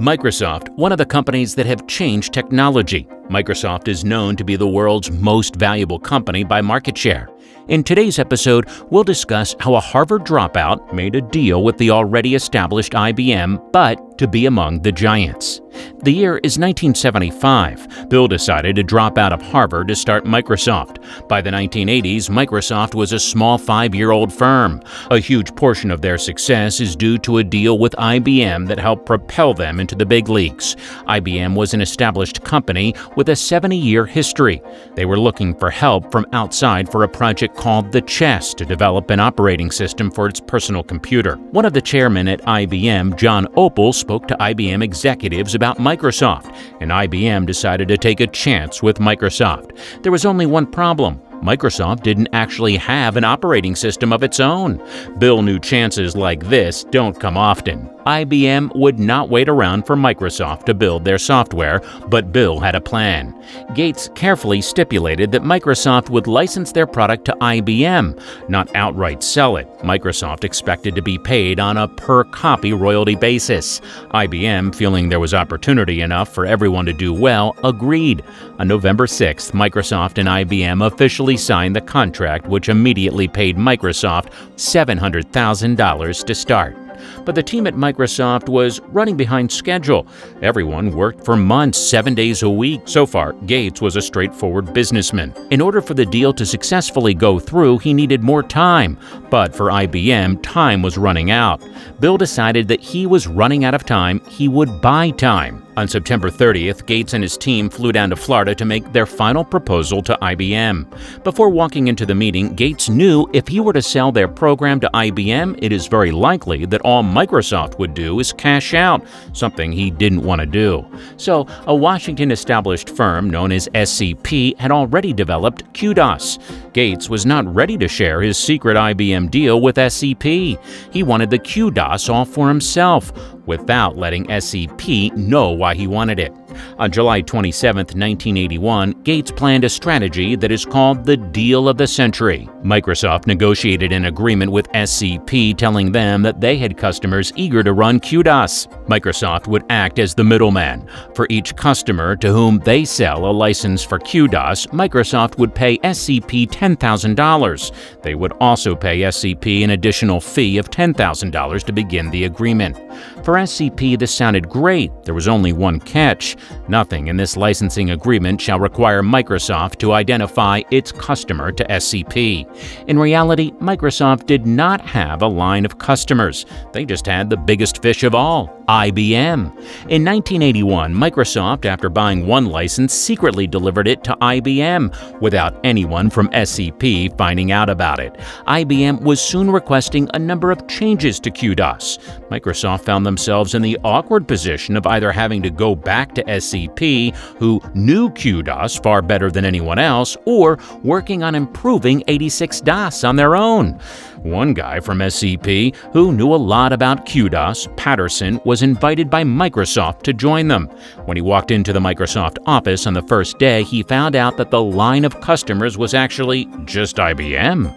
Microsoft, one of the companies that have changed technology. Microsoft is known to be the world's most valuable company by market share. In today's episode, we'll discuss how a Harvard dropout made a deal with the already established IBM, but to be among the giants. The year is 1975. Bill decided to drop out of Harvard to start Microsoft. By the 1980s, Microsoft was a small 5-year-old firm. A huge portion of their success is due to a deal with IBM that helped propel them into the big leagues. IBM was an established company with a 70-year history. They were looking for help from outside for a project called the Richest to develop an operating system for its personal computer. One of the chairmen at IBM, John Opel, spoke to IBM executives about Microsoft, and IBM decided to take a chance with Microsoft. There was only one problem. Microsoft didn't actually have an operating system of its own. Bill knew chances like this don't come often. IBM would not wait around for Microsoft to build their software, but Bill had a plan. Gates carefully stipulated that Microsoft would license their product to IBM, not outright sell it. Microsoft expected to be paid on a per-copy royalty basis. IBM, feeling there was opportunity enough for everyone to do well, agreed. On November 6th, Microsoft and IBM officially signed the contract, which immediately paid Microsoft $700,000 to start. But the team at Microsoft was running behind schedule. Everyone worked for months, 7 days a week. So far, Gates was a straightforward businessman. In order for the deal to successfully go through, he needed more time. But for IBM, time was running out. Bill decided that he was running out of time, he would buy time. On September 30th, Gates and his team flew down to Florida to make their final proposal to IBM. Before walking into the meeting, Gates knew if he were to sell their program to IBM, it is very likely that all Microsoft would do is cash out, something he didn't want to do. So, a Washington-established firm known as SCP had already developed QDOS. Gates was not ready to share his secret IBM deal with SCP. He wanted the QDOS all for himself, without letting SCP know why he wanted it. On July 27, 1981, Gates planned a strategy that is called the Deal of the Century. Microsoft negotiated an agreement with SCP telling them that they had customers eager to run QDOS. Microsoft would act as the middleman. For each customer to whom they sell a license for QDOS, Microsoft would pay SCP $10,000. They would also pay SCP an additional fee of $10,000 to begin the agreement. For SCP, this sounded great. There was only one catch. Nothing in this licensing agreement shall require Microsoft to identify its customer to SCP. In reality, Microsoft did not have a line of customers. They just had the biggest fish of all, IBM. In 1981, Microsoft, after buying one license, secretly delivered it to IBM without anyone from SCP finding out about it. IBM was soon requesting a number of changes to QDOS. Microsoft found themselves in the awkward position of either having to go back to SCP, who knew QDOS far better than anyone else, or working on improving 86DOS on their own. One guy from SCP, who knew a lot about QDOS, Patterson, was invited by Microsoft to join them. When he walked into the Microsoft office on the first day, he found out that the line of customers was actually just IBM.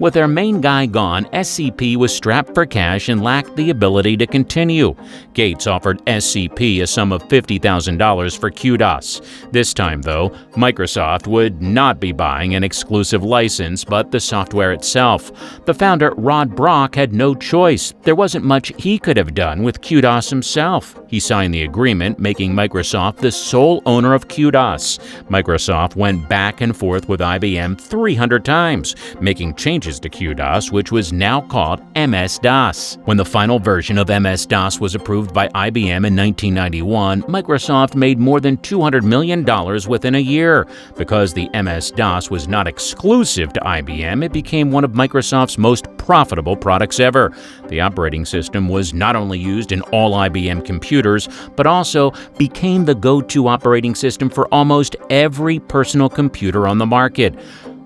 With their main guy gone, SCP was strapped for cash and lacked the ability to continue. Gates offered SCP a sum of $50,000 for QDOS. This time, though, Microsoft would not be buying an exclusive license, but the software itself. The founder, Rod Brock, had no choice. There wasn't much he could have done with QDOS himself. He signed the agreement, making Microsoft the sole owner of QDOS. Microsoft went back and forth with IBM 300 times, making changes to QDOS, which was now called MS-DOS. When the final version of MS-DOS was approved by IBM in 1991, Microsoft made more than $200 million within a year. Because the MS-DOS was not exclusive to IBM, it became one of Microsoft's most profitable products ever. The operating system was not only used in all IBM computers, but also became the go-to operating system for almost every personal computer on the market.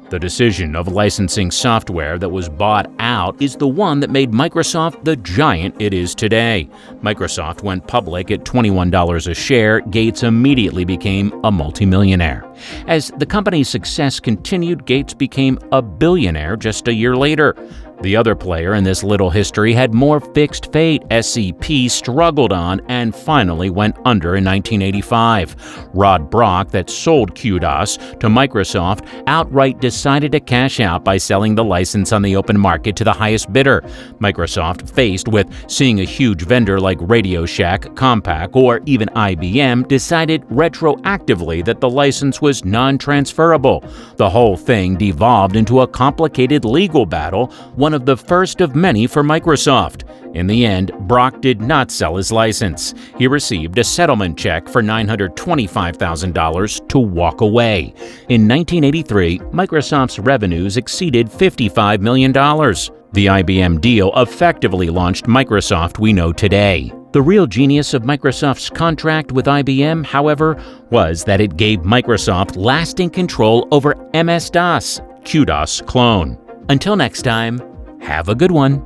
The decision of licensing software that was bought out is the one that made Microsoft the giant it is today. Microsoft went public at $21 a share. Gates immediately became a multimillionaire. As the company's success continued, Gates became a billionaire just a year later. The other player in this little history had more fixed fate. SCP struggled on and finally went under in 1985. Rod Brock, that sold QDOS to Microsoft, outright decided to cash out by selling the license on the open market to the highest bidder. Microsoft, faced with seeing a huge vendor like Radio Shack, Compaq, or even IBM, decided retroactively that the license was non-transferable. The whole thing devolved into a complicated legal battle, one of the first of many for Microsoft. In the end, Brock did not sell his license. He received a settlement check for $925,000 to walk away. In 1983, Microsoft's revenues exceeded $55 million. The IBM deal effectively launched Microsoft we know today. The real genius of Microsoft's contract with IBM, however, was that it gave Microsoft lasting control over MS-DOS, QDOS clone. Until next time, have a good one.